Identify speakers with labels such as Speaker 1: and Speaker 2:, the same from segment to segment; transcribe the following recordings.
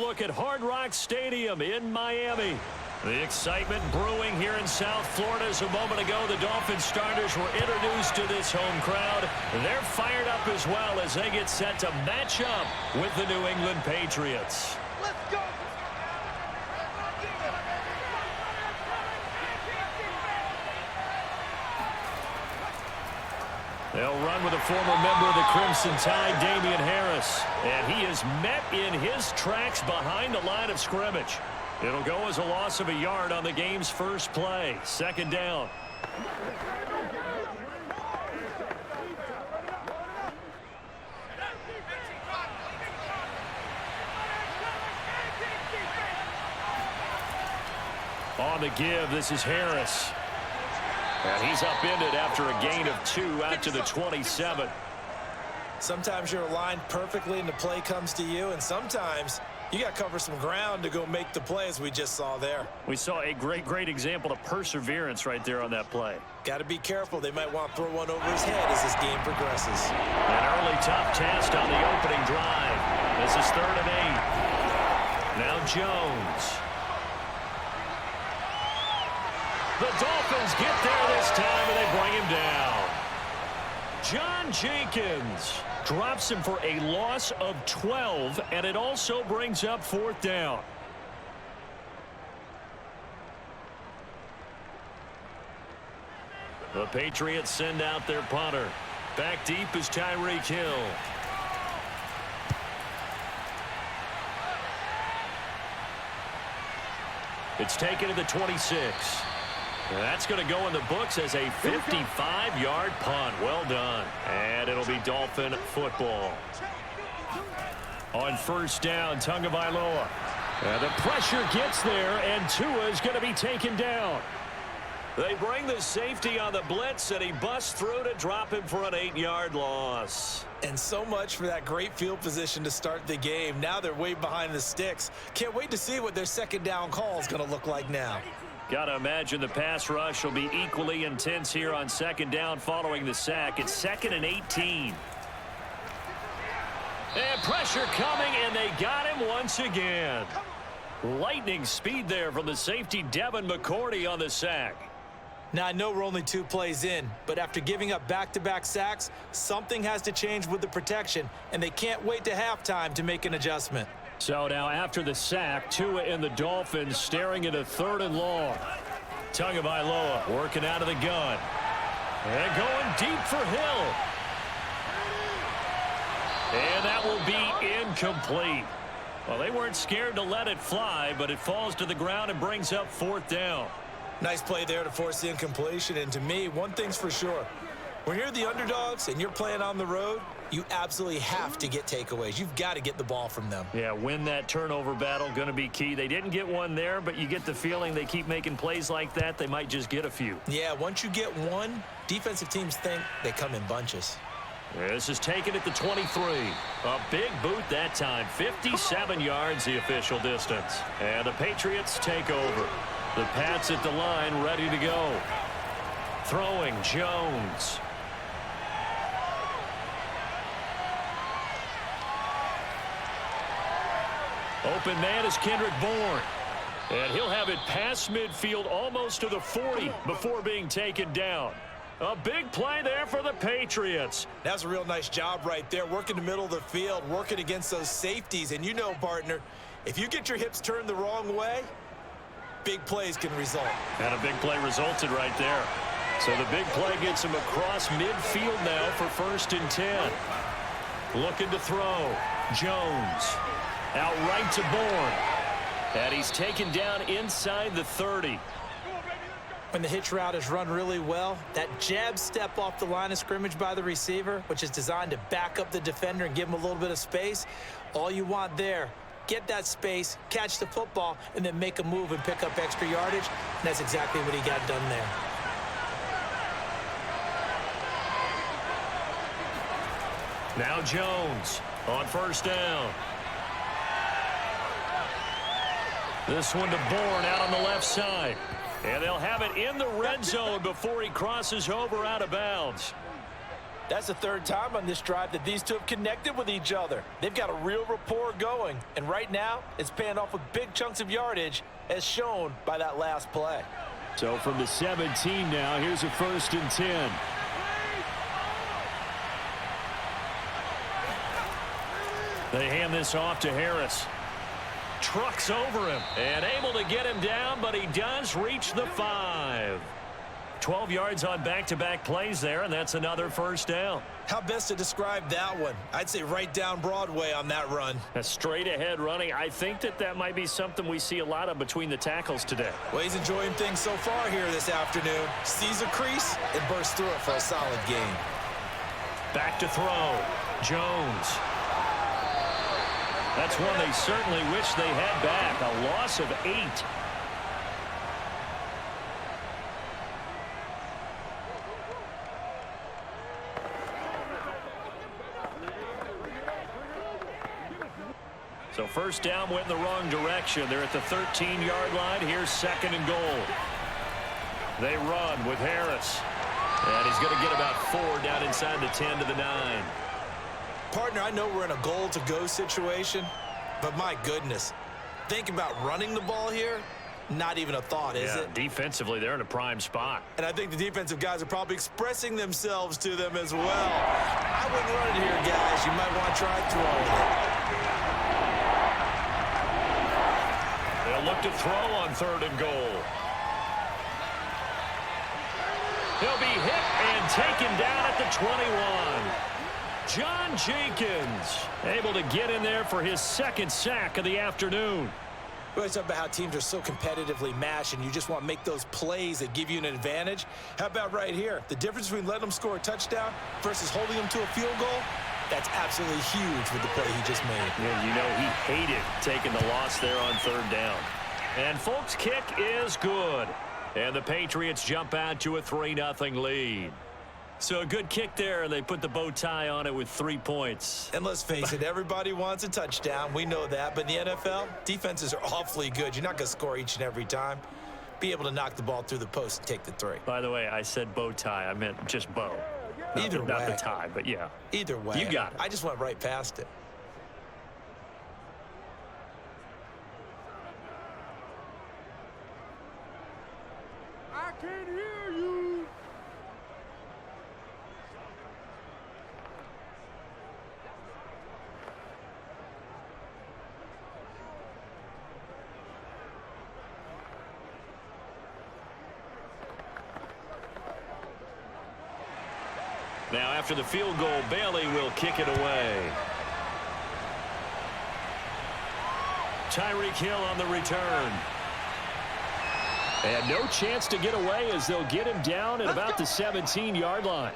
Speaker 1: look at Hard Rock Stadium in Miami. The excitement brewing here in South Florida. As a moment ago, the Dolphins starters were introduced to this home crowd. They're fired up as well as they get set to match up with the New England Patriots.
Speaker 2: Let's go!
Speaker 1: They'll run with a former member of the Crimson Tide, Damian Harris. And he is met in his tracks behind the line of scrimmage. It'll go as a loss of a yard on the game's first play. Second down. On the give, this is Harris. And he's upended after a gain of 2 out to the 27.
Speaker 3: Sometimes you're aligned perfectly and the play comes to you, and sometimes you got to cover some ground to go make the play, as we just saw there.
Speaker 1: We saw a great example of perseverance right there on that play.
Speaker 3: Got to be careful. They might want to throw one over his head as this game progresses.
Speaker 1: An early tough test on the opening drive. This is 3rd and 8. Now Jones. The Dolphins get there this time, and they bring him down. John Jenkins drops him for a loss of 12, and it also brings up 4th down. The Patriots send out their punter. Back deep is Tyreek Hill. It's taken to the 26. That's going to go in the books as a 55-yard punt. Well done. And it'll be Dolphin football. On 1st down, Tagovailoa. The pressure gets there, and Tua is going to be taken down. They bring the safety on the blitz, and he busts through to drop him for an 8-yard loss.
Speaker 3: And so much for that great field position to start the game. Now they're way behind the sticks. Can't wait to see what their 2nd down call is going to look like now.
Speaker 1: Got to imagine the pass rush will be equally intense here on 2nd down following the sack. It's 2nd and 18. And pressure coming, and they got him once again. Lightning speed there from the safety Devin McCourty on the sack.
Speaker 3: Now, I know we're only 2 plays in, but after giving up back-to-back sacks, something has to change with the protection, and they can't wait to halftime to make an adjustment.
Speaker 1: So now after the sack, Tua and the Dolphins staring at a 3rd and long. Tagovailoa working out of the gun. And going deep for Hill. And that will be incomplete. Well, they weren't scared to let it fly, but it falls to the ground and brings up 4th down.
Speaker 3: Nice play there to force the incompletion. And to me, one thing's for sure. When you're the underdogs and you're playing on the road, you absolutely have to get takeaways. You've got to get the ball from them.
Speaker 1: Yeah, win that turnover battle, going to be key. They didn't get one there, but you get the feeling they keep making plays like that, they might just get a few.
Speaker 3: Yeah, once you get one, defensive teams think they come in bunches.
Speaker 1: This is taken at the 23. A big boot that time. 57 yards the official distance. And the Patriots take over. The Pats at the line ready to go. Throwing Jones. Open man is Kendrick Bourne. And he'll have it past midfield almost to the 40 before being taken down. A big play there for the Patriots.
Speaker 3: That's a real nice job right there, working the middle of the field, working against those safeties. And you know, partner, if you get your hips turned the wrong way, big plays can result.
Speaker 1: And a big play resulted right there. So the big play gets him across midfield now for 1st and 10. Looking to throw. Jones. Out right to Bourne. And he's taken down inside the 30.
Speaker 3: When the hitch route is run really well, that jab step off the line of scrimmage by the receiver, which is designed to back up the defender and give him a little bit of space, all you want there, get that space, catch the football, and then make a move and pick up extra yardage. And that's exactly what he got done there.
Speaker 1: Now Jones on 1st down. This one to Bourne out on the left side. And they'll have it in the red zone before he crosses over out of bounds.
Speaker 3: That's the third time on this drive that these two have connected with each other. They've got a real rapport going, and right now it's paying off with big chunks of yardage as shown by that last play.
Speaker 1: So from the 17 now, here's a 1st and 10. They hand this off to Harris. Trucks over him and able to get him down, but he does reach the 5. 12 yards on back-to-back plays there, and that's another 1st down.
Speaker 3: How best to describe that one? I'd say right down Broadway on that run.
Speaker 1: A straight-ahead running. I think that might be something we see a lot of between the tackles today.
Speaker 3: Well, he's enjoying things so far here this afternoon. Sees a crease and bursts through it for a solid gain.
Speaker 1: Back to throw. Jones. That's one they certainly wish they had back. A loss of 8. So 1st down went in the wrong direction. They're at the 13-yard line. Here's 2nd and goal. They run with Harris. And he's going to get about 4 down inside the 10 to the 9.
Speaker 3: Partner, I know we're in a goal-to-go situation, but my goodness, think about running the ball here. Not even a thought, is it?
Speaker 1: Defensively, they're in a prime spot.
Speaker 3: And I think the defensive guys are probably expressing themselves to them as well. I wouldn't run it here, guys. You might want to try throwing it.
Speaker 1: They'll look to throw on 3rd and goal. He'll be hit and taken down at the 21. John Jenkins able to get in there for his 2nd sack of the afternoon.
Speaker 3: We always talk about how teams are so competitively matched and you just want to make those plays that give you an advantage. How about right here? The difference between letting them score a touchdown versus holding them to a field goal, that's absolutely huge with the play he just made.
Speaker 1: Yeah, you know he hated taking the loss there on 3rd down. And folks, kick is good. And the Patriots jump out to a 3-0 lead. So a good kick there, and they put the bow tie on it with 3 points.
Speaker 3: And let's face it, everybody wants a touchdown. We know that. But in the NFL, defenses are awfully good. You're not going to score each and every time. Be able to knock the ball through the post and take the 3.
Speaker 1: By the way, I said bow tie. I meant just bow.
Speaker 3: Either way.
Speaker 1: Not the tie, but yeah.
Speaker 3: Either way.
Speaker 1: You got it.
Speaker 3: I just went right past it.
Speaker 2: I can't hear you.
Speaker 1: Now, after the field goal, Bailey will kick it away. Tyreek Hill on the return. And no chance to get away as they'll get him down at about the 17-yard line.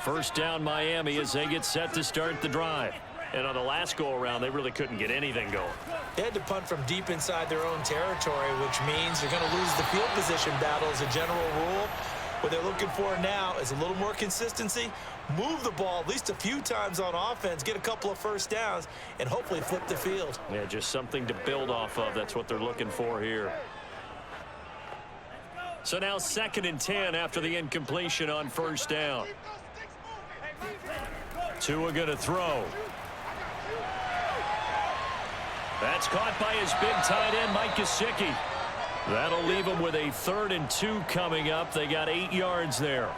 Speaker 1: 1st down Miami as they get set to start the drive. And on the last go-around, they really couldn't get anything going.
Speaker 3: They had to punt from deep inside their own territory, which means they're going to lose the field position battle as a general rule. What they're looking for now is a little more consistency, move the ball at least a few times on offense, get a couple of 1st downs, and hopefully flip the field.
Speaker 1: Yeah, just something to build off of. That's what they're looking for here. So now 2nd and 10 after the incompletion on 1st down. Tua going to throw. That's caught by his big tight end, Mike Gesicki. That'll leave them with a 3rd and 2 coming up. They got 8 yards there.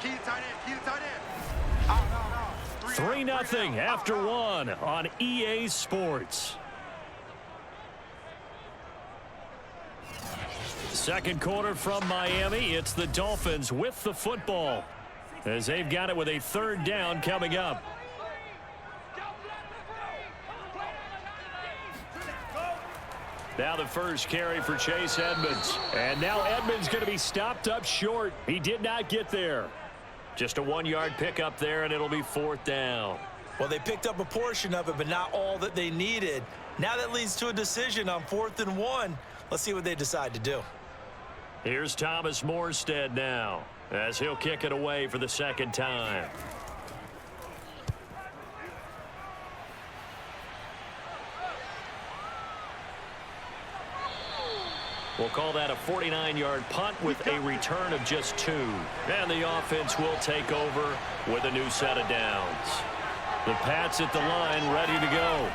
Speaker 2: Key to tight end. Key to tight end.
Speaker 1: 3-0 after 1 on EA Sports. 2nd quarter from Miami. It's the Dolphins with the football as they've got it with a 3rd down coming up. Now the first carry for Chase Edmonds. And now Edmonds going to be stopped up short. He did not get there. Just a 1-yard pickup there, and it'll be 4th down.
Speaker 3: Well, they picked up a portion of it, but not all that they needed. Now that leads to a decision on 4th and 1. Let's see what they decide to do.
Speaker 1: Here's Thomas Morstead now as he'll kick it away for the 2nd time. We'll call that a 49-yard punt with a return of just 2. And the offense will take over with a new set of downs. The Pats at the line, ready to go.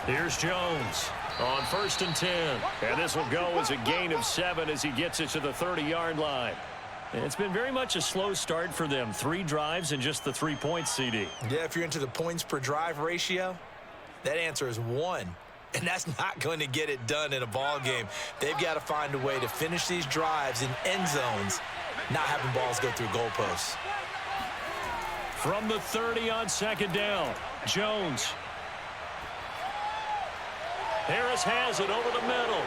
Speaker 1: Here's Jones on 1st and 10. And this will go as a gain of 7 as he gets it to the 30-yard line. It's been very much a slow start for them. 3 drives and just the 3 points, CD.
Speaker 3: Yeah, if you're into the points per drive ratio, that answer is 1. And that's not going to get it done in a ball game. They've got to find a way to finish these drives in end zones, not having balls go through goalposts.
Speaker 1: From the 30 on 2nd down, Jones. Harris has it over the middle.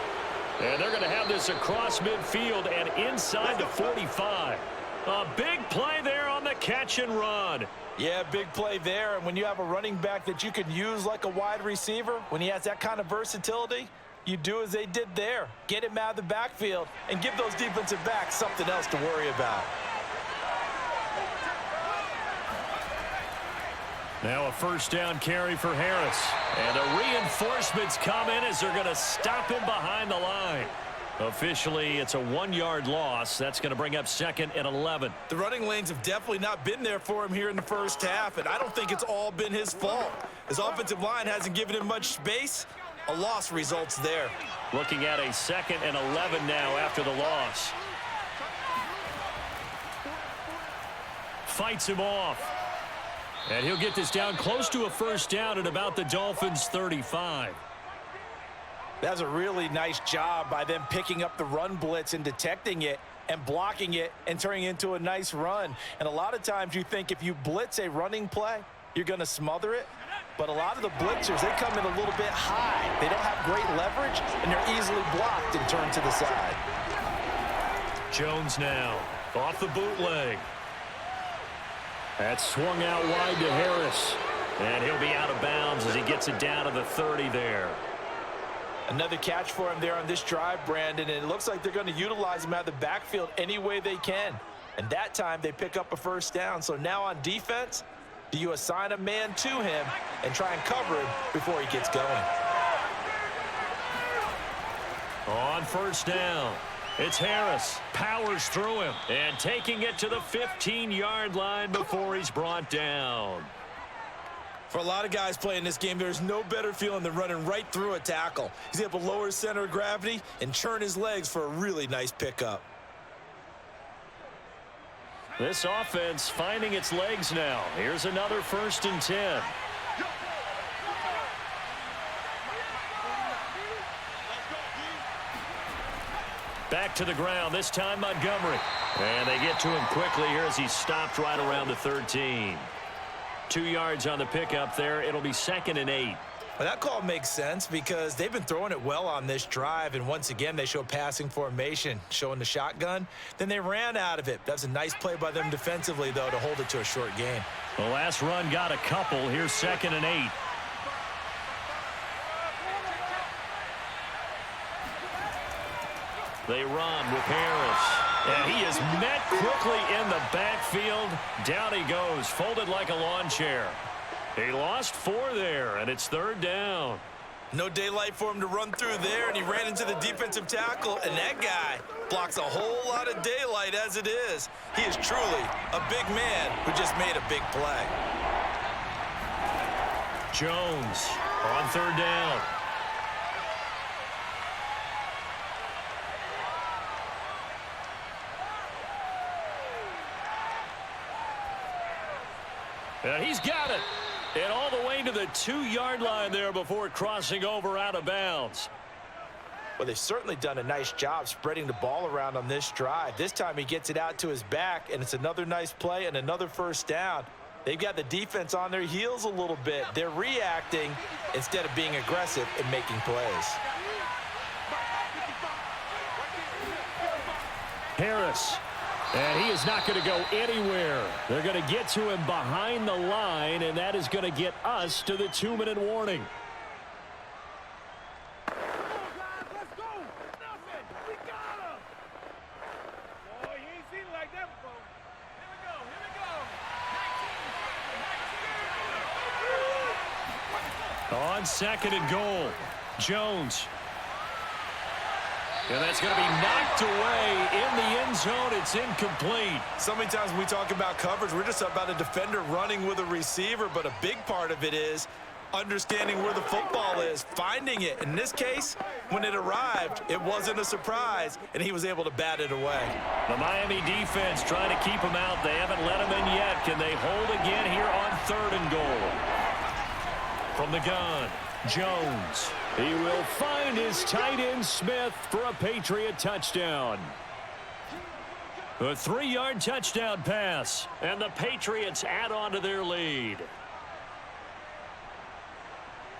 Speaker 1: And they're going to have this across midfield and inside the 45. A big play there on the catch and run.
Speaker 3: Yeah, big play there. And when you have a running back that you can use like a wide receiver, when he has that kind of versatility, you do as they did there. Get him out of the backfield and give those defensive backs something else to worry about.
Speaker 1: Now a 1st down carry for Harris. And the reinforcements come in as they're going to stop him behind the line. Officially, it's a 1-yard loss. That's going to bring up 2nd and 11.
Speaker 3: The running lanes have definitely not been there for him here in the first half, and I don't think it's all been his fault. His offensive line hasn't given him much space. A loss results there.
Speaker 1: Looking at a 2nd and 11 now after the loss. Fights him off. And he'll get this down close to a 1st down at about the Dolphins' 35.
Speaker 3: That was a really nice job by them picking up the run blitz and detecting it and blocking it and turning it into a nice run. And a lot of times you think if you blitz a running play, you're going to smother it. But a lot of the blitzers, they come in a little bit high. They don't have great leverage, and they're easily blocked and turned to the side.
Speaker 1: Jones now off the bootleg. That's swung out wide to Harris. And he'll be out of bounds as he gets it down to the 30 there.
Speaker 3: Another catch for him there on this drive, Brandon, and it looks like they're going to utilize him out of the backfield any way they can. And that time they pick up a 1st down. So now on defense, do you assign a man to him and try and cover him before he gets going?
Speaker 1: On 1st down, it's Harris. Powers through him and taking it to the 15-yard line before he's brought down.
Speaker 3: For a lot of guys playing this game, there's no better feeling than running right through a tackle. He's able to lower his center of gravity and churn his legs for a really nice pickup.
Speaker 1: This offense finding its legs now. Here's another 1st and 10. Back to the ground, this time Montgomery. And they get to him quickly here as he's stopped right around the 13. 2 yards on the pickup there. It'll be 2nd and 8.
Speaker 3: Well, that call makes sense because they've been throwing it well on this drive, and once again they show passing formation, showing the shotgun. Then they ran out of it. That was a nice play by them defensively, though, to hold it to a short gain.
Speaker 1: The last run got a couple. Here's 2nd and 8. They run with Harris. And he is met quickly in the backfield. Down he goes, folded like a lawn chair. He lost 4 there, and it's 3rd down.
Speaker 3: No daylight for him to run through there, and he ran into the defensive tackle, and that guy blocks a whole lot of daylight as it is. He is truly a big man who just made a big play.
Speaker 1: Jones on 3rd down. And he's got it. And all the way to the 2-yard line there before crossing over out of bounds.
Speaker 3: Well, they've certainly done a nice job spreading the ball around on this drive. This time he gets it out to his back, and it's another nice play and another 1st down. They've got the defense on their heels a little bit. They're reacting instead of being aggressive and making plays.
Speaker 1: Harris. And he is not going to go anywhere. They're going to get to him behind the line, and that is going to get us to the 2-minute warning.
Speaker 2: Let's go. Nothing. We got him. Boy, he ain't seen it like that before. Here we go. Here we go.
Speaker 1: On 2nd and goal, Jones. And that's going to be knocked away in the end zone. It's incomplete.
Speaker 3: So many times when we talk about coverage, we're just about a defender running with a receiver, but a big part of it is understanding where the football is, finding it. In this case, when it arrived, it wasn't a surprise, and he was able to bat it away.
Speaker 1: The Miami defense trying to keep him out. They haven't let him in yet. Can they hold again here on 3rd and goal? From the gun, Jones. He will find his tight end Smith for a Patriot touchdown. A 3-yard touchdown pass, and the Patriots add on to their lead.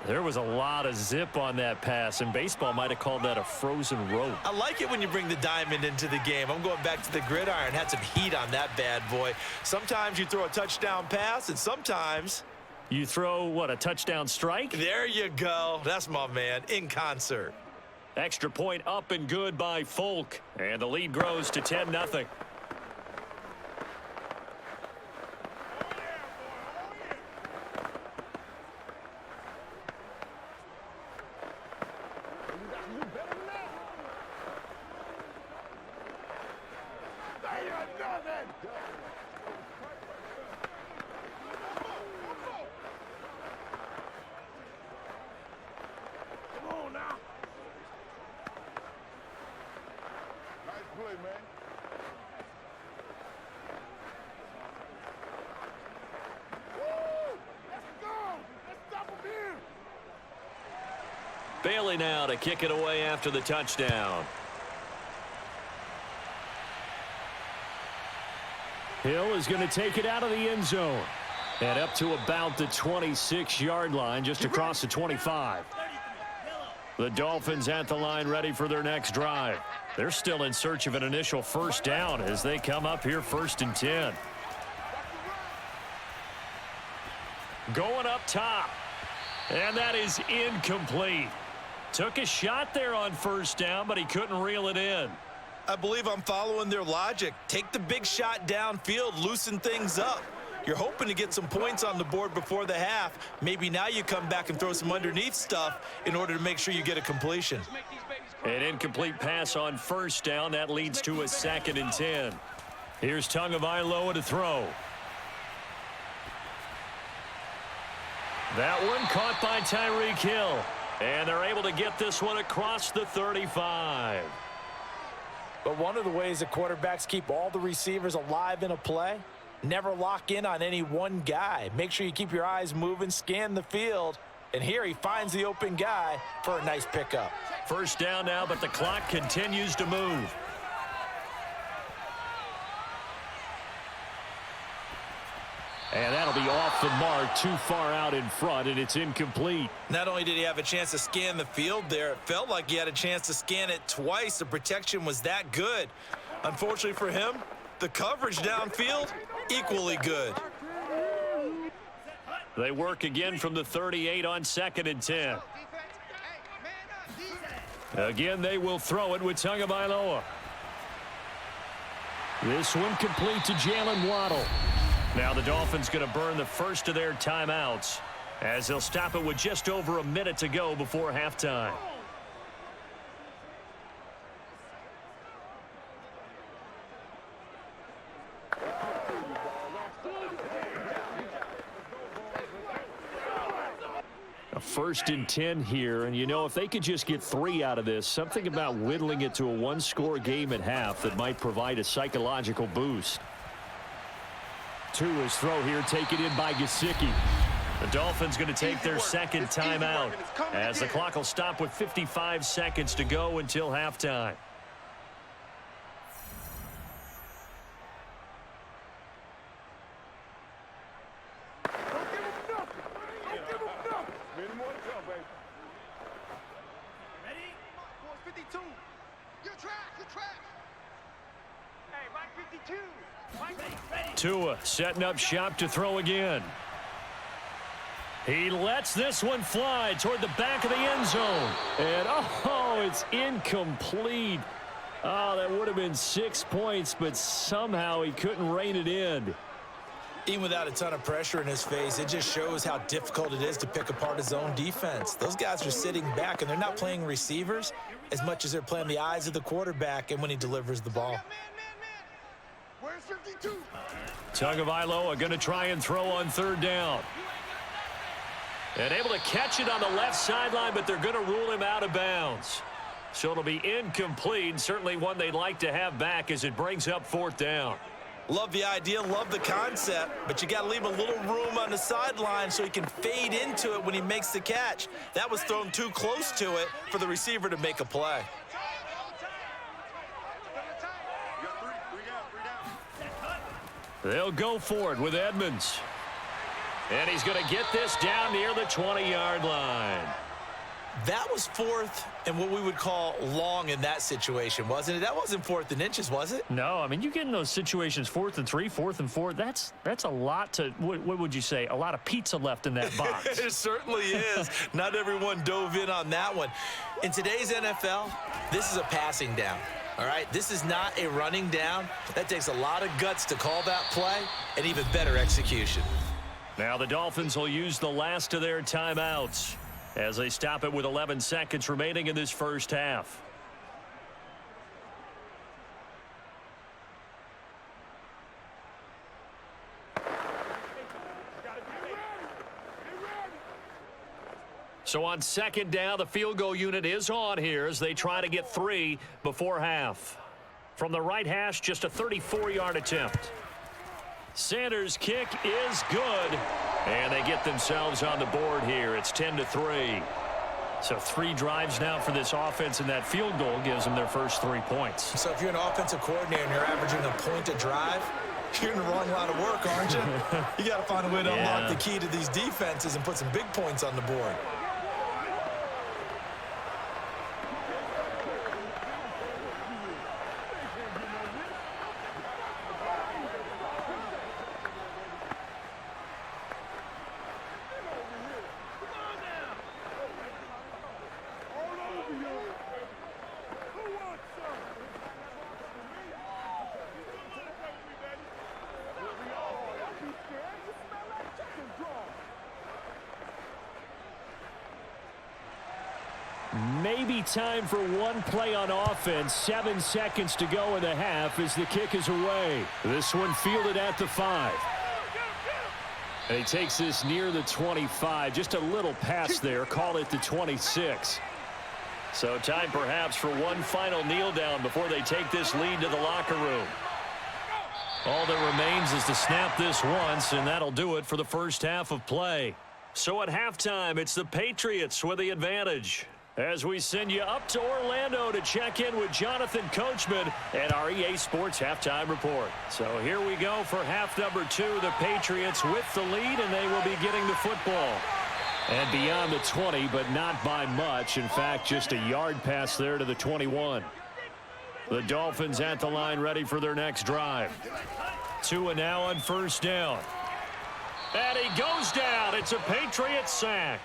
Speaker 1: There was a lot of zip on that pass, and baseball might have called that a frozen rope.
Speaker 3: I like it when you bring the diamond into the game. I'm going back to the gridiron. Had some heat on that bad boy. Sometimes you throw a touchdown pass, and sometimes
Speaker 1: you throw, what, a touchdown strike?
Speaker 3: There you go. That's my man, in concert.
Speaker 1: Extra point up and good by Folk, and the lead grows to 10-0. Bailey now to kick it away after the touchdown. Hill is going to take it out of the end zone. And up to about the 26-yard line, just across the 25. The Dolphins at the line ready for their next drive. They're still in search of an initial first down as they come up here 1st and 10. Going up top. And that is incomplete. Took a shot there on first down, but he couldn't reel it in.
Speaker 3: I believe I'm following their logic. Take the big shot downfield, loosen things up. You're hoping to get some points on the board before the half. Maybe now you come back and throw some underneath stuff in order to make sure you get a completion.
Speaker 1: An incomplete pass on first down. That leads to a 2nd and 10. Here's Tagovailoa to throw. That one caught by Tyreek Hill. And they're able to get this one across the 35.
Speaker 3: But one of the ways that quarterbacks keep all the receivers alive in a play, never lock in on any one guy. Make sure you keep your eyes moving, scan the field. And here he finds the open guy for a nice pickup.
Speaker 1: First down now, but the clock continues to move. And that'll be off the mark, too far out in front, and it's incomplete.
Speaker 3: Not only did he have a chance to scan the field there, it felt like he had a chance to scan it twice. The protection was that good. Unfortunately for him, the coverage downfield, equally good.
Speaker 1: They work again from the 38 on 2nd and 10. Again, they will throw it with Tagovailoa. This one complete to Jalen Waddle. Now the Dolphins going to burn the first of their timeouts as they'll stop it with just over a minute to go before halftime. A 1st and 10 here, and you know, if they could just get 3 out of this, something about whittling it to a one-score game at half that might provide a psychological boost. To his throw here, taken in by Gesicki. The Dolphins going to take their 2nd timeout as the clock will stop with 55 seconds to go until halftime. Tua setting up shop to throw again. He lets this one fly toward the back of the end zone. And, oh, it's incomplete. Oh, that would have been 6 points, but somehow he couldn't rein it in.
Speaker 3: Even without a ton of pressure in his face, it just shows how difficult it is to pick apart his own defense. Those guys are sitting back, and they're not playing receivers as much as they're playing the eyes of the quarterback and when he delivers the ball.
Speaker 2: Where's 52?
Speaker 1: Tagovailoa going to try and throw on 3rd down. And able to catch it on the left sideline, but they're going to rule him out of bounds. So it'll be incomplete, certainly one they'd like to have back as it brings up 4th down.
Speaker 3: Love the idea, love the concept, but you got to leave a little room on the sideline so he can fade into it when he makes the catch. That was thrown too close to it for the receiver to make a play.
Speaker 1: They'll go for it with Edmonds. And he's going to get this down near the 20-yard line.
Speaker 3: That was 4th and what we would call long in that situation, wasn't it? That wasn't 4th and inches, was it?
Speaker 4: No, I mean, you get in those situations 4th and 3, 4th and 4. That's a lot to, what would you say, a lot of pizza left in that box.
Speaker 3: It certainly is. Not everyone dove in on that one. In today's NFL, this is a passing down. All right, this is not a running down. That takes a lot of guts to call that play and even better execution.
Speaker 1: Now the Dolphins will use the last of their timeouts as they stop it with 11 seconds remaining in this first half. So on 2nd down, the field goal unit is on here as they try to get 3 before half. From the right hash, just a 34-yard attempt. Sanders' kick is good, and they get themselves on the board here. It's 10-3. So 3 drives now for this offense, and that field goal gives them their first 3 points.
Speaker 3: So if you're an offensive coordinator and you're averaging a point a drive, you're in the wrong line of work, aren't you? You got to find a way to unlock the key to these defenses and put some big points on the board.
Speaker 1: Maybe time for one play on offense. 7 seconds to go in the half as the kick is away. This one fielded at the 5. And he takes this near the 25. Just a little pass there. Call it the 26. So time perhaps for one final kneel down before they take this lead to the locker room. All that remains is to snap this once, and that'll do it for the first half of play. So at halftime, it's the Patriots with the advantage. As we send you up to Orlando to check in with Jonathan Coachman and our EA Sports Halftime Report. So here we go for half number 2. The Patriots with the lead, and they will be getting the football. And beyond the 20, but not by much. In fact, just a yard pass there to the 21. The Dolphins at the line ready for their next drive. 2 and now on first down. And he goes down. It's a Patriots sack.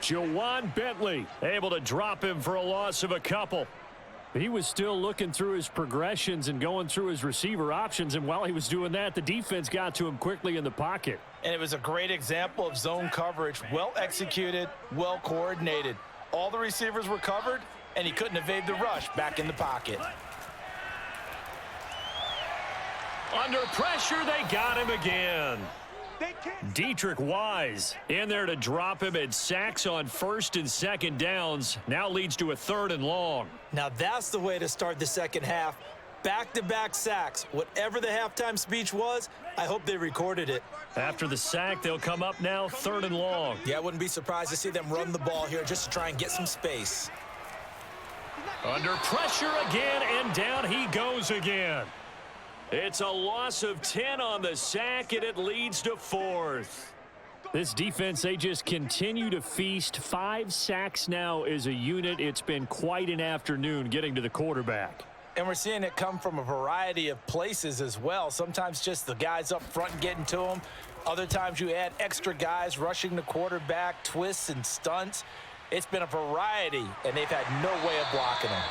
Speaker 1: Jawan Bentley able to drop him for a loss of a couple.
Speaker 4: He was still looking through his progressions and going through his receiver options, and while he was doing that, the defense got to him quickly in the pocket.
Speaker 3: And it was a great example of zone coverage. Well executed, well coordinated. All the receivers were covered, and he couldn't evade the rush back in the pocket.
Speaker 1: Under pressure, they got him again. Dietrich Wise in there to drop him, and sacks on first and second downs. Now leads to a 3rd and long.
Speaker 3: Now that's the way to start the second half. Back-to-back sacks. Whatever the halftime speech was, I hope they recorded it.
Speaker 1: After the sack, they'll come up now 3rd and long.
Speaker 3: Yeah, I wouldn't be surprised to see them run the ball here just to try and get some space.
Speaker 1: Under pressure again, and down he goes again. It's a loss of 10 on the sack, and it leads to 4th.
Speaker 4: This defense, they just continue to feast. 5 sacks now as a unit. It's been quite an afternoon getting to the quarterback.
Speaker 3: And we're seeing it come from a variety of places as well. Sometimes just the guys up front and getting to them. Other times you add extra guys rushing the quarterback, twists and stunts. It's been a variety, and they've had no way of blocking them.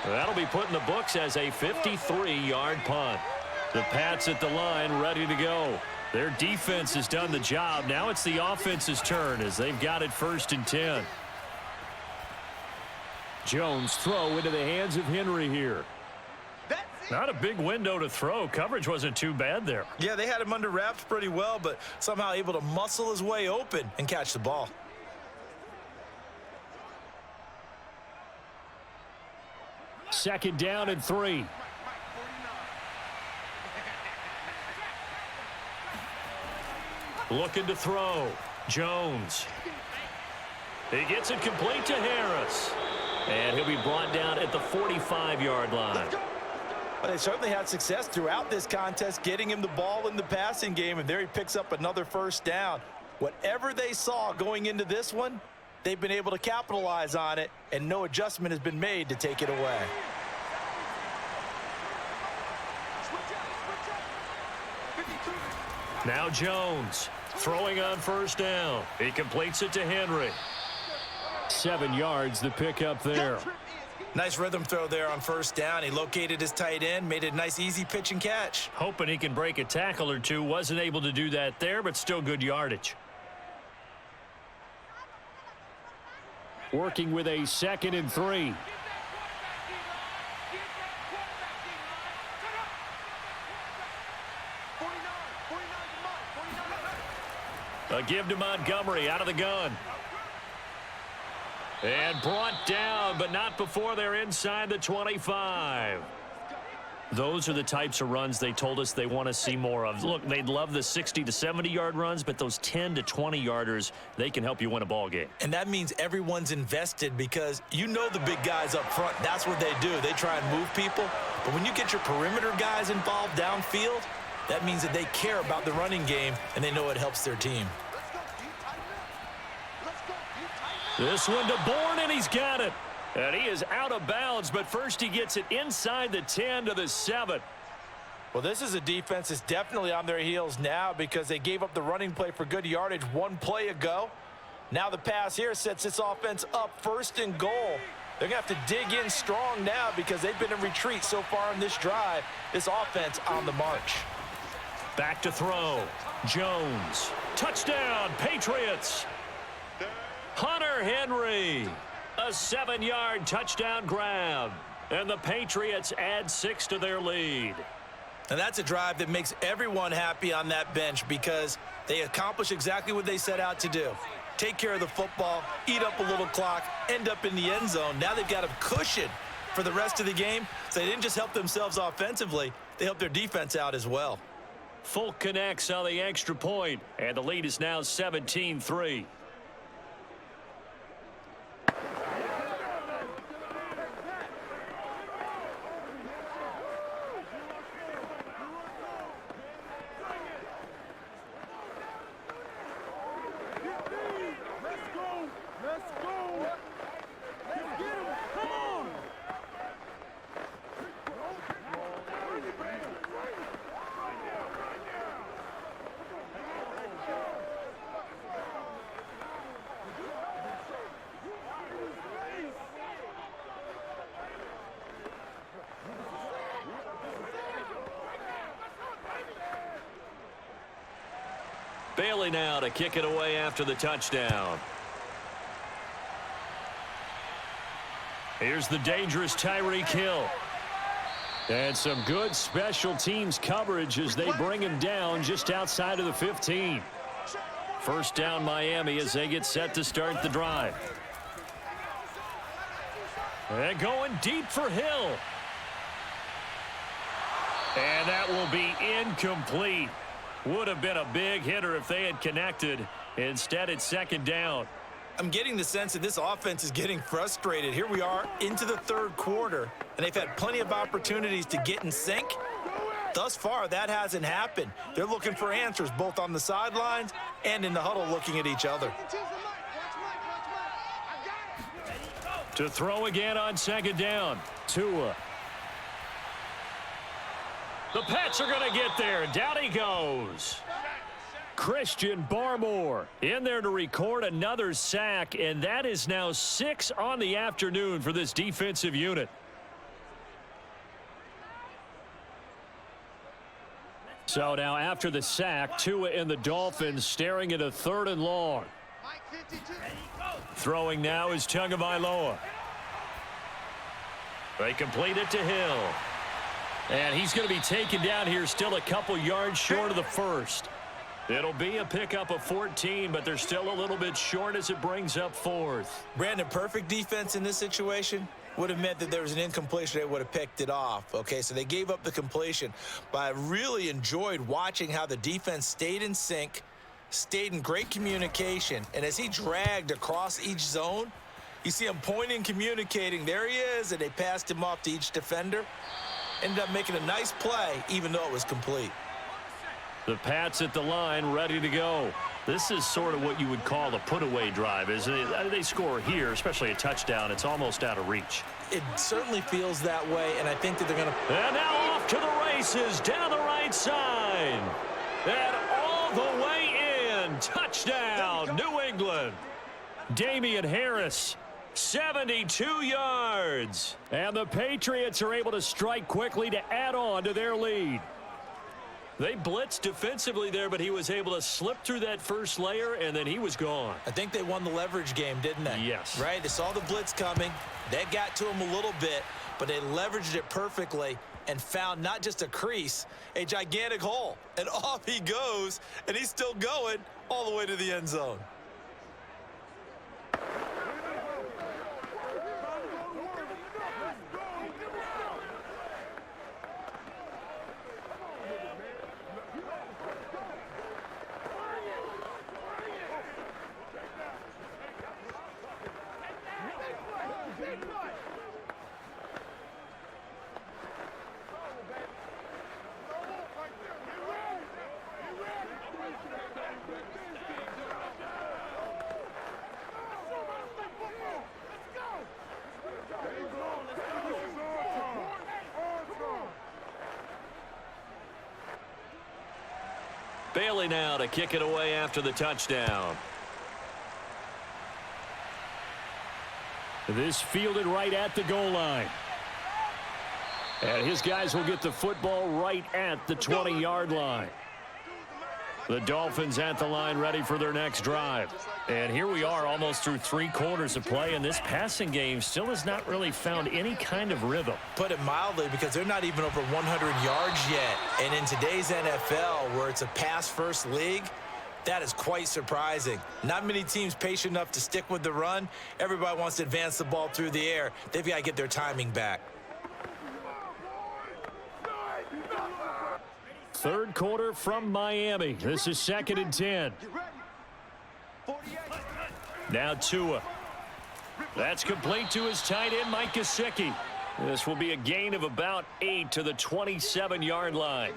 Speaker 1: That'll be put in the books as a 53-yard punt. The Pats at the line ready to go. Their defense has done the job. Now it's the offense's turn as they've got it 1st and 10.
Speaker 4: Jones throw into the hands of Henry here.
Speaker 1: Not a big window to throw. Coverage wasn't too bad there.
Speaker 3: Yeah, they had him under wraps pretty well, but somehow able to muscle his way open and catch the ball.
Speaker 4: Second down and 3.
Speaker 1: Looking to throw. Jones. He gets it complete to Harris. And he'll be brought down at the 45-yard line.
Speaker 3: Well, they certainly had success throughout this contest getting him the ball in the passing game, and there he picks up another 1st down. Whatever they saw going into this one, they've been able to capitalize on it, and no adjustment has been made to take it away.
Speaker 1: Now Jones throwing on 1st down. He completes it to Henry.
Speaker 4: 7 yards the pickup there.
Speaker 3: Nice rhythm throw there on 1st down. He located his tight end, made it a nice easy pitch and catch.
Speaker 1: Hoping he can break a tackle or two. Wasn't able to do that there, but still good yardage.
Speaker 4: Working with a 2nd and 3.
Speaker 1: A give to Montgomery out of the gun. And brought down, but not before they're inside the 25. Those are the types of runs they told us they want to see more of. Look, they'd love the 60 to 70-yard runs, but those 10 to 20-yarders, they can help you win a ball game.
Speaker 3: And that means everyone's invested because you know the big guys up front. That's what they do. They try and move people. But when you get your perimeter guys involved downfield, that means that they care about the running game, and they know it helps their team.
Speaker 1: This one to Bourne, and he's got it. And he is out of bounds, but first he gets it inside the 10 to the 7.
Speaker 3: Well, this is a defense that's definitely on their heels now because they gave up the running play for good yardage 1 play ago. Now the pass here sets this offense up 1st and goal. They're going to have to dig in strong now because they've been in retreat so far in this drive. This offense on the march.
Speaker 1: Back to throw. Jones. Touchdown, Patriots. Hunter Henry. A 7-yard touchdown grab. And the Patriots add 6 to their lead.
Speaker 3: And that's a drive that makes everyone happy on that bench because they accomplish exactly what they set out to do. Take care of the football, eat up a little clock, end up in the end zone. Now they've got a cushion for the rest of the game. So they didn't just help themselves offensively, they helped their defense out as well.
Speaker 1: Full connects on the extra point, and the lead is now 17-3. Bailey now to kick it away after the touchdown. Here's the dangerous Tyreek Hill.
Speaker 4: And some good special teams coverage as they bring him down just outside of the 15.
Speaker 1: First down Miami as they get set to start the drive. And going deep for Hill. And that will be incomplete. Would have been a big hitter if they had connected. Instead, it's second down.
Speaker 3: I'm getting the sense that this offense is getting frustrated. Here we are into the 3rd quarter, and they've had plenty of opportunities to get in sync. Thus far, that hasn't happened. They're looking for answers both on the sidelines and in the huddle looking at each other.
Speaker 1: To throw again on second down. Tua. The Pats are going to get there. Down he goes.
Speaker 4: Christian Barmore
Speaker 1: In there to record another sack, and that is now 6 on the afternoon for this defensive unit.
Speaker 4: So now after the sack, Tua and the Dolphins staring at a 3rd and long. Throwing now is Tagovailoa. They complete it to Hill. And he's going to be taken down here, still a couple yards short of the first. It'll be a pickup of 14, but they're still a little bit short as it brings up 4th.
Speaker 3: Brandon, perfect defense in this situation would have meant that there was an incompletion. They would have picked it off. Okay, so they gave up the completion. But I really enjoyed watching how the defense stayed in sync, stayed in great communication. And as he dragged across each zone, you see him pointing, communicating. There he is, and they passed him off to each defender. Ended up making a nice play, even though it was complete.
Speaker 4: The Pats at the line, ready to go. This is sort of what you would call a put-away drive, isn't it? They score here, especially a touchdown. It's almost out of reach.
Speaker 3: It certainly feels that way, and I think that they're going to...
Speaker 4: And now off to the races, down the right side. And all the way in. Touchdown, New England. Damian Harris, 72 yards. And the Patriots are able to strike quickly to add on to their lead. They blitzed defensively there, but he was able to slip through that first layer, and then he was gone.
Speaker 3: I think they won the leverage game, didn't they?
Speaker 4: Yes.
Speaker 3: Right? They saw the blitz coming. That got to him a little bit, but they leveraged it perfectly and found not just a crease, a gigantic hole. And off he goes, and he's still going all the way to the end zone.
Speaker 1: Bailey now to kick it away after the touchdown.
Speaker 4: This fielded right at the goal line. And his guys will get the football right at the 20-yard line. The Dolphins at the line ready for their next drive. And here we are almost through 3 quarters of play, and this passing game still has not really found any kind of rhythm.
Speaker 3: Put it mildly, because they're not even over 100 yards yet. And in today's NFL, where it's a pass-first league, that is quite surprising. Not many teams patient enough to stick with the run. Everybody wants to advance the ball through the air. They've got to get their timing back.
Speaker 4: Third quarter from Miami. This is 2nd and 10. Now Tua. That's complete to his tight end, Mike Gesicki. This will be a gain of about 8 to the 27-yard line.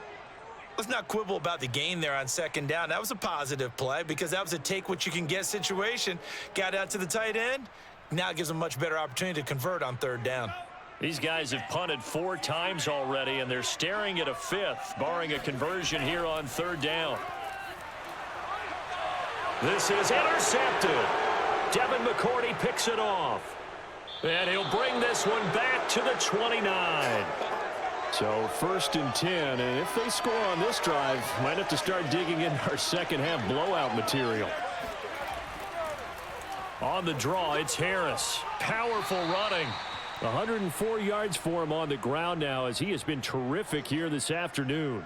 Speaker 3: Let's not quibble about the gain there on 2nd down. That was a positive play because that was a take-what-you-can-get situation. Got out to the tight end. Now it gives them a much better opportunity to convert on 3rd down.
Speaker 4: These guys have punted 4 times already, and they're staring at a 5th, barring a conversion here on 3rd down. This is intercepted. Devin McCourty picks it off. And he'll bring this one back to the 29. So 1st and 10, and if they score on this drive, might have to start digging in our second-half blowout material. On the draw, it's Harris. Powerful running. 104 yards for him on the ground now, as he has been terrific here this afternoon.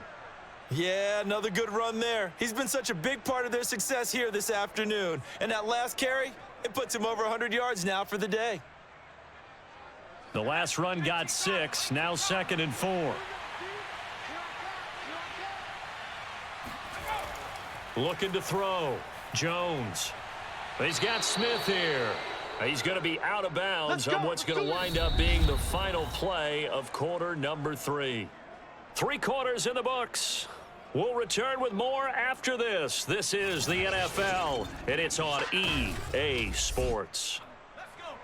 Speaker 3: Yeah, another good run there. He's been such a big part of their success here this afternoon. And that last carry, it puts him over 100 yards now for the day.
Speaker 4: The last run got 6, now 2nd and 4. Looking to throw. Jones. He's got Smith here. He's going to be out of bounds on what's going to wind up being the final play of quarter number 3. 3 quarters in the books. We'll return with more after this. This is the NFL, and it's on EA Sports.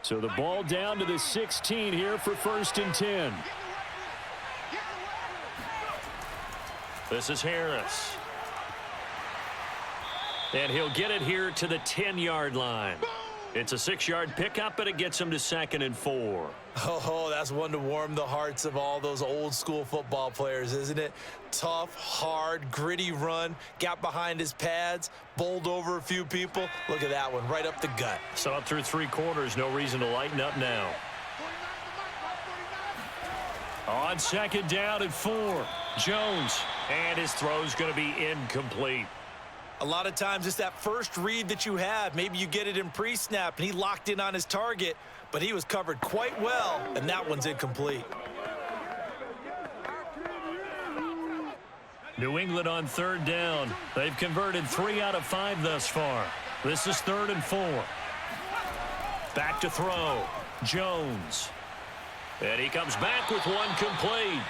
Speaker 4: So the ball down to the 16 here for 1st and 10. This is Harris. And he'll get it here to the 10-yard line. It's a 6-yard pickup, and it gets him to 2nd and 4.
Speaker 3: Oh, that's one to warm the hearts of all those old-school football players, isn't it? Tough, hard, gritty run, got behind his pads, bowled over a few people. Look at that one, right up the gut.
Speaker 4: Saw it through 3 quarters, no reason to lighten up now. On 2nd down and 4, Jones, and his throw's going to be incomplete.
Speaker 3: A lot of times it's that first read that you have. Maybe you get it in pre-snap, and he locked in on his target, but he was covered quite well, and that one's incomplete.
Speaker 4: New England on 3rd down. They've converted 3 out of 5 thus far. This is 3rd and 4. Back to throw. Jones. And he comes back with one complete.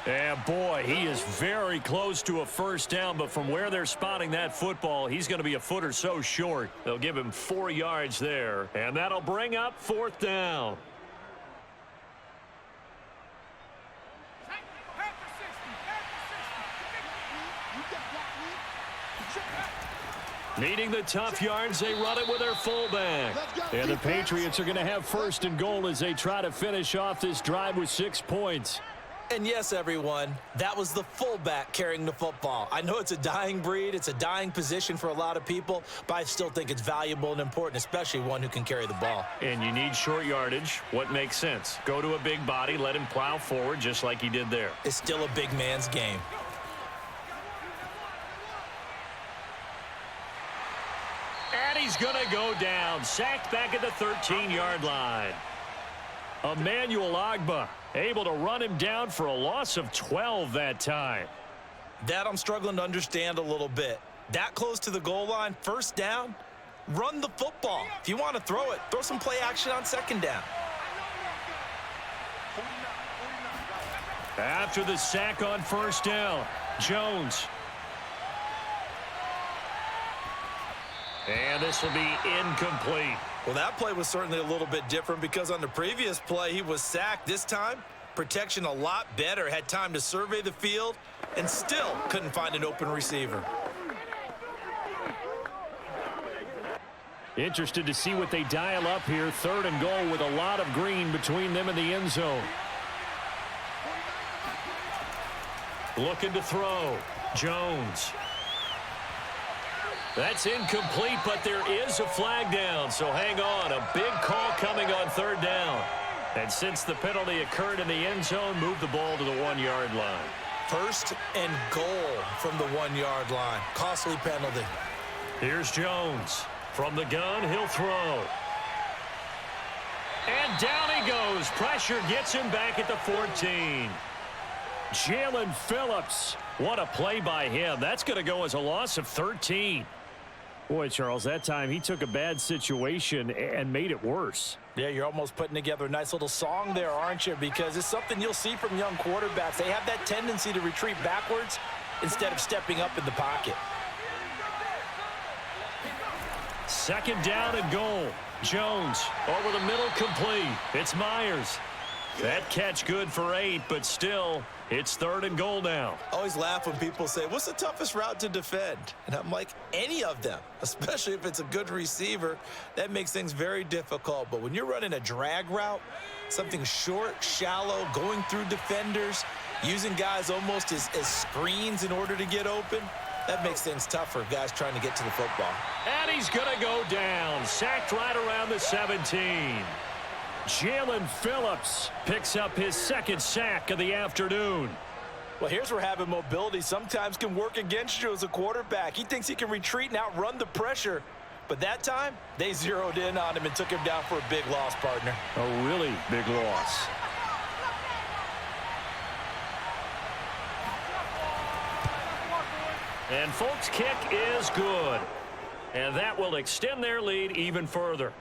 Speaker 4: And boy, he is very close to a first down, but from where they're spotting that football, he's going to be a foot or so short. They'll give him 4 yards there, and that'll bring up 4th down. Needing the tough yards, they run it with their fullback. And the Patriots are going to have 1st and goal as they try to finish off this drive with 6 points.
Speaker 3: And yes, everyone, that was the fullback carrying the football. I know it's a dying breed, it's a dying position for a lot of people, but I still think it's valuable and important, especially one who can carry the ball.
Speaker 4: And you need short yardage. What makes sense? Go to a big body, let him plow forward just like he did there.
Speaker 3: It's still a big man's game.
Speaker 4: And he's going to go down. Sacked back at the 13-yard line. Emmanuel Ogbah able to run him down for a loss of 12 that time.
Speaker 3: That I'm struggling to understand a little bit. That close to the goal line, 1st down, run the football. If you want to throw it, throw some play action on 2nd down.
Speaker 4: After the sack on 1st down, Jones. And this will be incomplete.
Speaker 3: Well, that play was certainly a little bit different because on the previous play, he was sacked. This time, protection a lot better. Had time to survey the field and still couldn't find an open receiver.
Speaker 4: Interested to see what they dial up here. 3rd and goal with a lot of green between them and the end zone. Looking to throw. Jones. That's incomplete, but there is a flag down, so hang on. A big call coming on 3rd down. And since the penalty occurred in the end zone, move the ball to the 1-yard line.
Speaker 3: 1st and goal from the 1-yard line. Costly penalty.
Speaker 4: Here's Jones. From the gun, he'll throw. And down he goes. Pressure gets him back at the 14. Jalen Phillips. What a play by him. That's going to go as a loss of 13. Boy, Charles, that time he took a bad situation and made it worse.
Speaker 3: Yeah, you're almost putting together a nice little song there, aren't you? Because it's something you'll see from young quarterbacks. They have that tendency to retreat backwards instead of stepping up in the pocket.
Speaker 4: 2nd down and goal. Jones over the middle, complete. It's Myers. That catch good for 8, but still, it's 3rd and goal now.
Speaker 3: I always laugh when people say, what's the toughest route to defend? And I'm like, any of them, especially if it's a good receiver. That makes things very difficult. But when you're running a drag route, something short, shallow, going through defenders, using guys almost as screens in order to get open, that makes things tough for guys trying to get to the football.
Speaker 4: And he's going to go down. Sacked right around the 17. Jalen Phillips picks up his 2nd sack of the afternoon.
Speaker 3: Well, here's where having mobility sometimes can work against you as a quarterback. He thinks he can retreat and outrun the pressure. But that time, they zeroed in on him and took him down for a big loss, partner.
Speaker 4: A really big loss. And folks, kick is good. And that will extend their lead even further.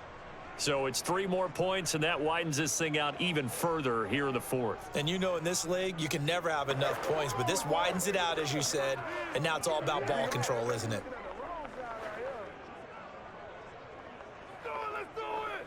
Speaker 4: So it's 3 more points, and that widens this thing out even further here in the 4th.
Speaker 3: And you know in this league, you can never have enough points, but this widens it out, as you said, and now it's all about ball control, isn't it?
Speaker 2: Let's do it!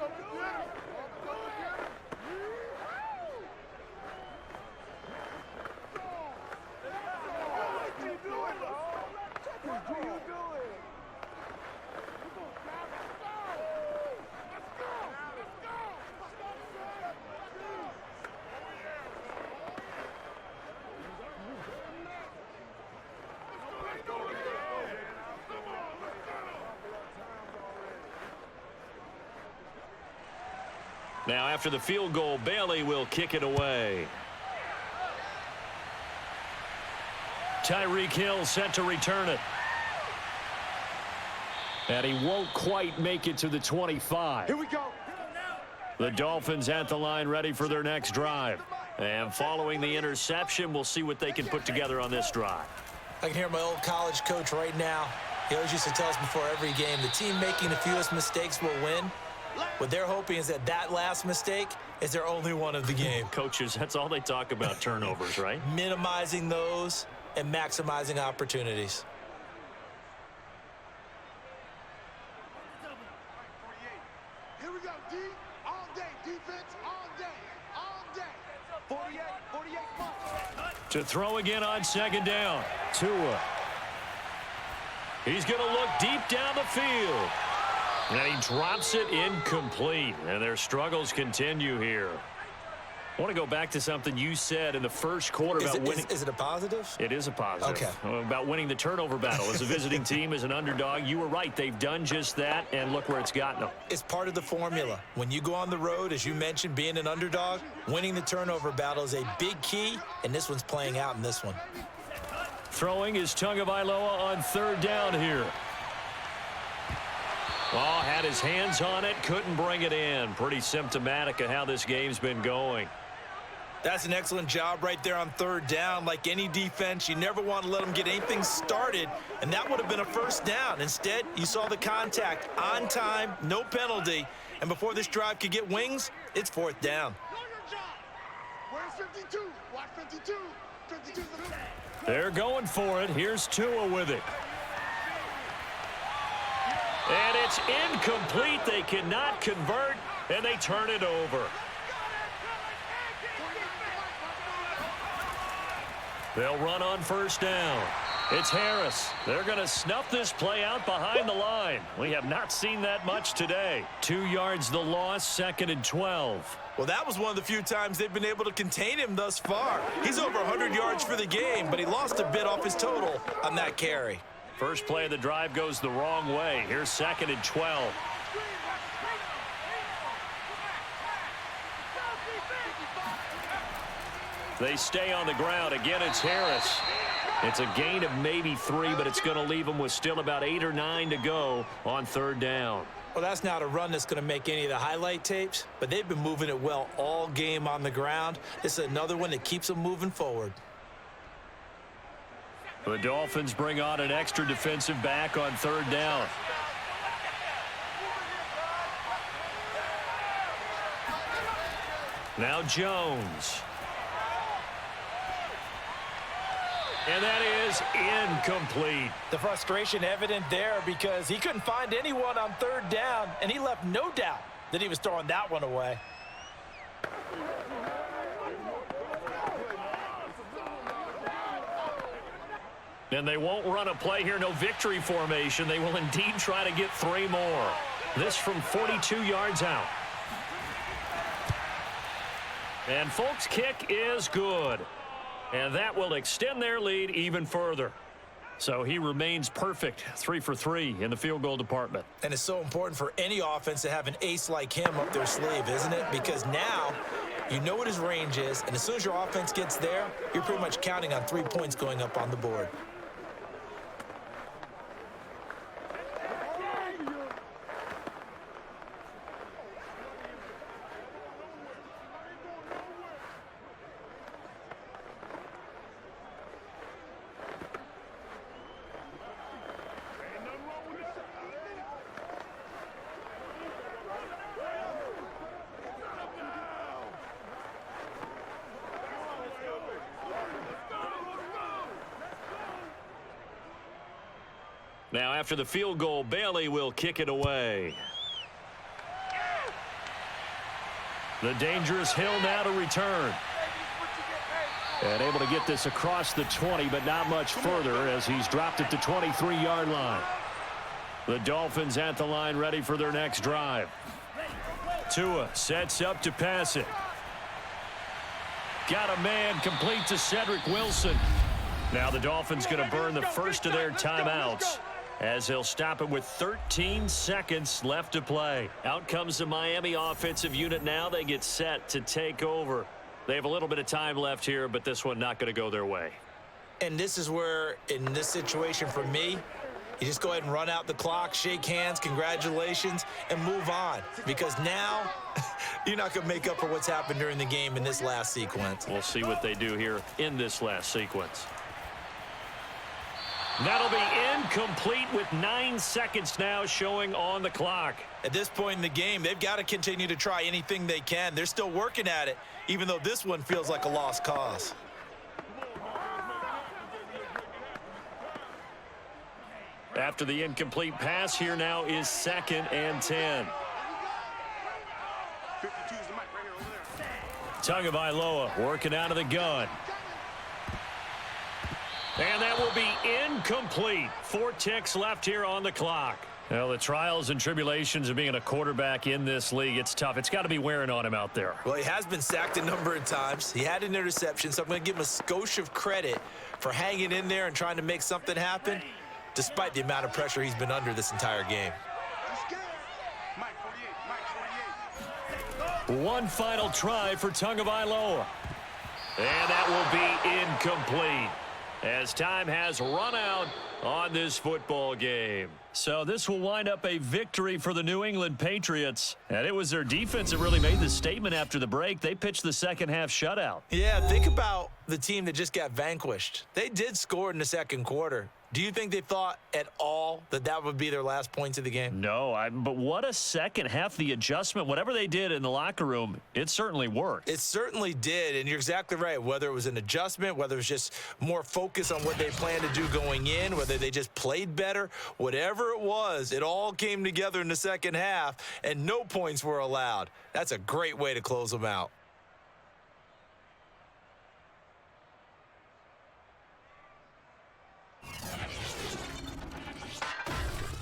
Speaker 1: Now, after the field goal, Bailey will kick it away. Tyreek Hill set to return it. And he won't quite make it to the 25.
Speaker 2: Here we go.
Speaker 1: The Dolphins at the line ready for their next drive. And following the interception, we'll see what they can put together on this drive.
Speaker 3: I can hear my old college coach right now. He always used to tell us before every game, the team making the fewest mistakes will win. What they're hoping is that last mistake is their only one of the game.
Speaker 1: Coaches, that's all they talk about, turnovers, right?
Speaker 3: Minimizing those and maximizing opportunities.
Speaker 2: Here we go, D. All day. Defense all day. All day. 48 months.
Speaker 1: To throw again on second down. Tua. He's going to look deep down the field. And he drops it incomplete. And their struggles continue here. I want to go back to something you said in the first quarter about winning.
Speaker 3: Is it a positive?
Speaker 1: It is a positive.
Speaker 3: Okay.
Speaker 1: About winning the turnover battle. As a visiting team, as an underdog, you were right. They've done just that, and look where it's gotten them.
Speaker 3: It's part of the formula. When you go on the road, as you mentioned, being an underdog, winning the turnover battle is a big key, and this one's playing out in this one.
Speaker 1: Throwing is Tagovailoa on third down here. Oh, had his hands on it, couldn't bring it in. Pretty symptomatic of how this game's been going.
Speaker 3: That's an excellent job right there on third down. Like any defense, you never want to let them get anything started, and that would have been a first down. Instead, you saw the contact on time, no penalty, and before this drive could get wings, it's fourth down.
Speaker 2: Where's 52? Watch 52. 52's the middle.
Speaker 1: They're going for it. Here's Tua with it. And it's incomplete. They cannot convert, and they turn it over. They'll run on first down. It's Harris. They're going to snuff this play out behind the line. We have not seen that much today. 2 yards the loss, 2nd and 12.
Speaker 3: Well, that was one of the few times they've been able to contain him thus far. He's over 100 yards for the game, but he lost a bit off his total on that carry.
Speaker 1: First play of the drive goes the wrong way. Here's 2nd and 12. They stay on the ground. Again, it's Harris. It's a gain of maybe 3, but it's going to leave them with still about 8 or 9 to go on third down.
Speaker 3: Well, that's not a run that's going to make any of the highlight tapes, but they've been moving it well all game on the ground. This is another one that keeps them moving forward.
Speaker 1: The Dolphins bring on an extra defensive back on third down. Now Jones. And that is incomplete.
Speaker 3: The frustration evident there because he couldn't find anyone on third down, and he left no doubt that he was throwing that one away.
Speaker 1: And they won't run a play here, no victory formation. They will indeed try to get 3 more. This from 42 yards out. And Folk's kick is good. And that will extend their lead even further. So he remains perfect, 3 for 3 in the field goal department.
Speaker 3: And it's so important for any offense to have an ace like him up their sleeve, isn't it? Because now you know what his range is, and as soon as your offense gets there, you're pretty much counting on 3 points going up on the board.
Speaker 1: Now, after the field goal, Bailey will kick it away. The dangerous Hill now to return. And able to get this across the 20, but not much further as he's dropped at the 23-yard line. The Dolphins at the line ready for their next drive. Tua sets up to pass it. Got a man complete to Cedric Wilson. Now the Dolphins going to burn the first of their timeouts.
Speaker 4: as he'll stop it with 13 seconds left to play.
Speaker 1: Out comes the Miami offensive unit now. They get set to take over. They have a little bit of time left here, but this one not going to go their way.
Speaker 3: And this is where, in this situation for me, you just go ahead and run out the clock, shake hands, congratulations, and move on. Because now, you're not going to make up for what's happened during the game in this last sequence.
Speaker 1: We'll see what they do here in this last sequence.
Speaker 4: That'll be incomplete with 9 seconds now showing on the clock.
Speaker 3: At this point in the game, they've got to continue to try anything they can. They're still working at it, even though this one feels like a lost cause.
Speaker 1: After the incomplete pass, here now is 2nd and 10.
Speaker 4: Tagovailoa working out of the gun. And that will be incomplete. 4 ticks left here on the clock. Well, the trials and tribulations of being a quarterback in this league, it's tough. It's got to be wearing on him out there.
Speaker 3: Well, he has been sacked a number of times. He had an interception, so I'm going to give him a skosh of credit for hanging in there and trying to make something happen, despite the amount of pressure he's been under this entire game.
Speaker 4: One final try for Tagovailoa.
Speaker 1: And that will be incomplete, as time has run out on this football game.
Speaker 4: So this will wind up a victory for the New England Patriots. And it was their defense that really made the statement after the break. They pitched the second half shutout.
Speaker 3: Yeah, think about the team that just got vanquished. They did score in the second quarter. Do you think they thought at all that that would be their last points of the game?
Speaker 4: No, but what a second half. The adjustment, whatever they did in the locker room, it certainly worked.
Speaker 3: It certainly did, and you're exactly right. Whether it was an adjustment, whether it was just more focus on what they planned to do going in, whether they just played better, whatever it was, it all came together in the second half, and no points were allowed. That's a great way to close them out.